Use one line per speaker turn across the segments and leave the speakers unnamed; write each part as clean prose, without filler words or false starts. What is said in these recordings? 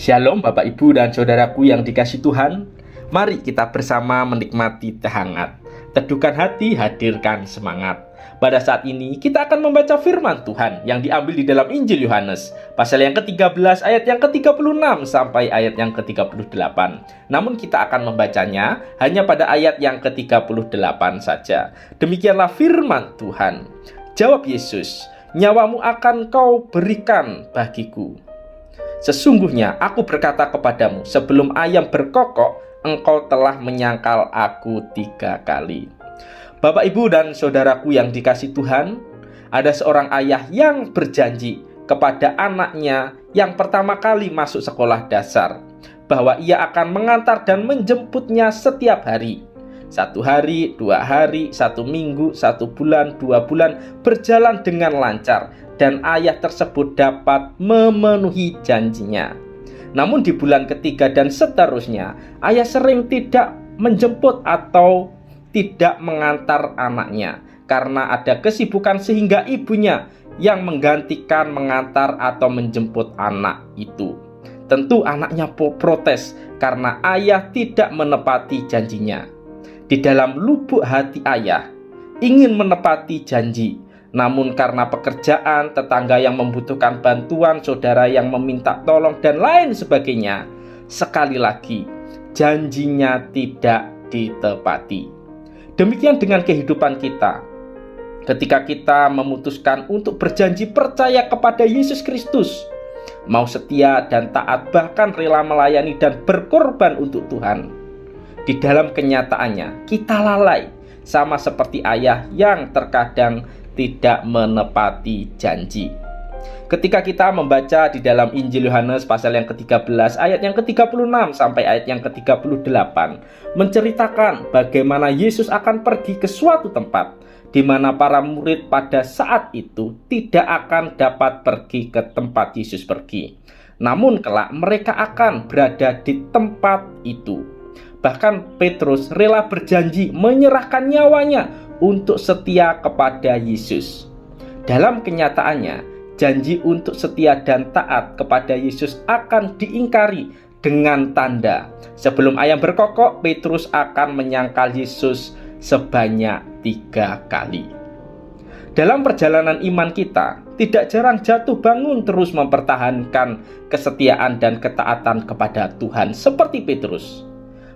Shalom Bapak Ibu dan Saudaraku yang dikasihi Tuhan. Mari kita bersama menikmati teh hangat. Teduhkan hati, hadirkan semangat. Pada saat ini kita akan membaca firman Tuhan yang diambil di dalam Injil Yohanes pasal yang ke-13 ayat yang ke-36 sampai ayat yang ke-38. Namun kita akan membacanya hanya pada ayat yang ke-38 saja. Demikianlah firman Tuhan. Jawab Yesus, "Nyawamu akan kau berikan bagiku. Sesungguhnya aku berkata kepadamu, sebelum ayam berkokok, engkau telah menyangkal aku 3 kali." Bapak, Ibu, dan Saudaraku yang dikasihi Tuhan, ada seorang ayah yang berjanji kepada anaknya yang pertama kali masuk sekolah dasar bahwa ia akan mengantar dan menjemputnya setiap hari. 1 hari, 2 hari, 1 minggu, 1 bulan, 2 bulan berjalan dengan lancar, dan ayah tersebut dapat memenuhi janjinya. Namun di bulan ketiga dan seterusnya, ayah sering tidak menjemput atau tidak mengantar anaknya karena ada kesibukan, sehingga ibunya yang menggantikan mengantar atau menjemput anak itu. Tentu anaknya protes karena ayah tidak menepati janjinya. Di dalam lubuk hati ayah ingin menepati janji, namun karena pekerjaan, tetangga yang membutuhkan bantuan, saudara yang meminta tolong, dan lain sebagainya, sekali lagi janjinya tidak ditepati. Demikian dengan kehidupan kita. Ketika kita memutuskan untuk berjanji percaya kepada Yesus Kristus, mau setia dan taat, bahkan rela melayani dan berkorban untuk Tuhan, di dalam kenyataannya kita lalai, sama seperti ayah yang terkadang tidak menepati janji. Ketika kita membaca di dalam Injil Yohanes pasal yang ke-13 ayat yang ke-36 sampai ayat yang ke-38, menceritakan bagaimana Yesus akan pergi ke suatu tempat di mana para murid pada saat itu tidak akan dapat pergi ke tempat Yesus pergi. Namun kelak mereka akan berada di tempat itu. Bahkan Petrus rela berjanji menyerahkan nyawanya untuk setia kepada Yesus. Dalam kenyataannya, janji untuk setia dan taat kepada Yesus akan diingkari dengan tanda. Sebelum ayam berkokok, Petrus akan menyangkal Yesus sebanyak 3 kali. Dalam perjalanan iman kita, tidak jarang jatuh bangun terus mempertahankan kesetiaan dan ketaatan kepada Tuhan seperti Petrus.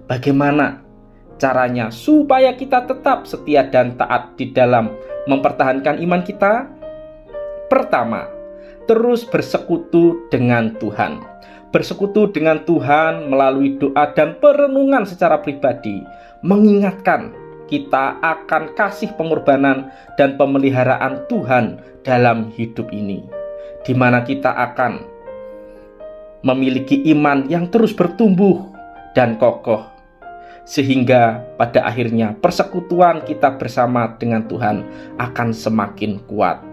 Bagaimana caranya supaya kita tetap setia dan taat di dalam mempertahankan iman kita? Pertama, terus bersekutu dengan Tuhan. Bersekutu dengan Tuhan melalui doa dan perenungan secara pribadi mengingatkan kita akan kasih pengorbanan dan pemeliharaan Tuhan dalam hidup ini, di mana kita akan memiliki iman yang terus bertumbuh dan kokoh, sehingga pada akhirnya persekutuan kita bersama dengan Tuhan akan semakin kuat.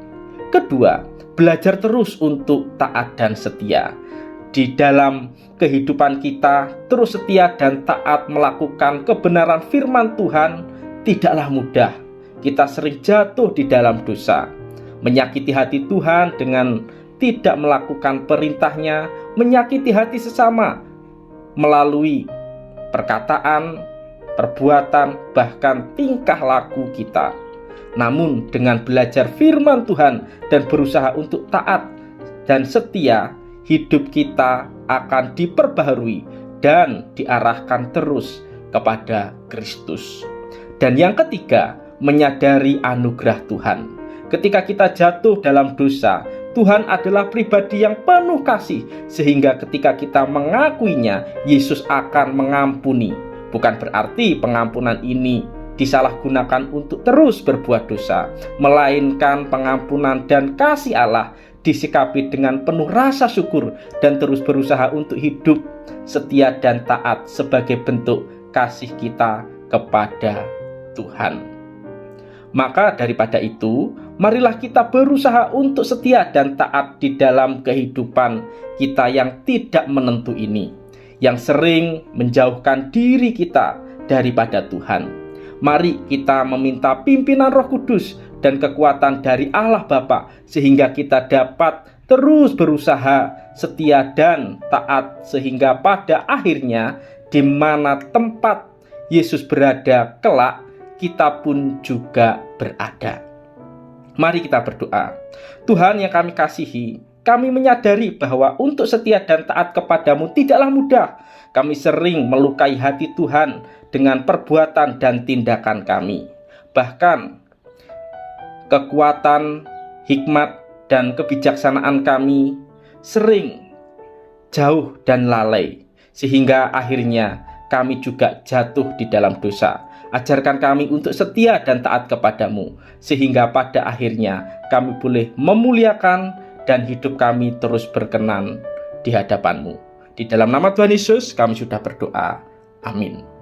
Kedua, belajar terus untuk taat dan setia. Di dalam kehidupan kita, terus setia dan taat melakukan kebenaran firman Tuhan tidaklah mudah. Kita sering jatuh di dalam dosa, menyakiti hati Tuhan dengan tidak melakukan perintahnya, menyakiti hati sesama melalui perkataan, perbuatan, bahkan tingkah laku kita. Namun dengan belajar firman Tuhan dan berusaha untuk taat dan setia, hidup kita akan diperbaharui dan diarahkan terus kepada Kristus. Dan yang ketiga, menyadari anugerah Tuhan. Ketika kita jatuh dalam dosa, Tuhan adalah pribadi yang penuh kasih, sehingga ketika kita mengakuinya, Yesus akan mengampuni. Bukan berarti pengampunan ini disalahgunakan untuk terus berbuat dosa, melainkan pengampunan dan kasih Allah disikapi dengan penuh rasa syukur dan terus berusaha untuk hidup setia dan taat sebagai bentuk kasih kita kepada Tuhan. Maka daripada itu, marilah kita berusaha untuk setia dan taat di dalam kehidupan kita yang tidak menentu ini, yang sering menjauhkan diri kita daripada Tuhan. Mari kita meminta pimpinan Roh Kudus dan kekuatan dari Allah Bapa, sehingga kita dapat terus berusaha, setia dan taat, sehingga pada akhirnya di mana tempat Yesus berada kelak, kita pun juga berada. Mari kita berdoa. Tuhan yang kami kasihi, kami menyadari bahwa untuk setia dan taat kepadamu tidaklah mudah. Kami sering melukai hati Tuhan dengan perbuatan dan tindakan kami. Bahkan kekuatan, hikmat, dan kebijaksanaan kami sering jauh dan lalai, sehingga akhirnya kami juga jatuh di dalam dosa. Ajarkan kami untuk setia dan taat kepadamu, sehingga pada akhirnya kami boleh memuliakan dan hidup kami terus berkenan di hadapanmu. Di dalam nama Tuhan Yesus kami sudah berdoa. Amin.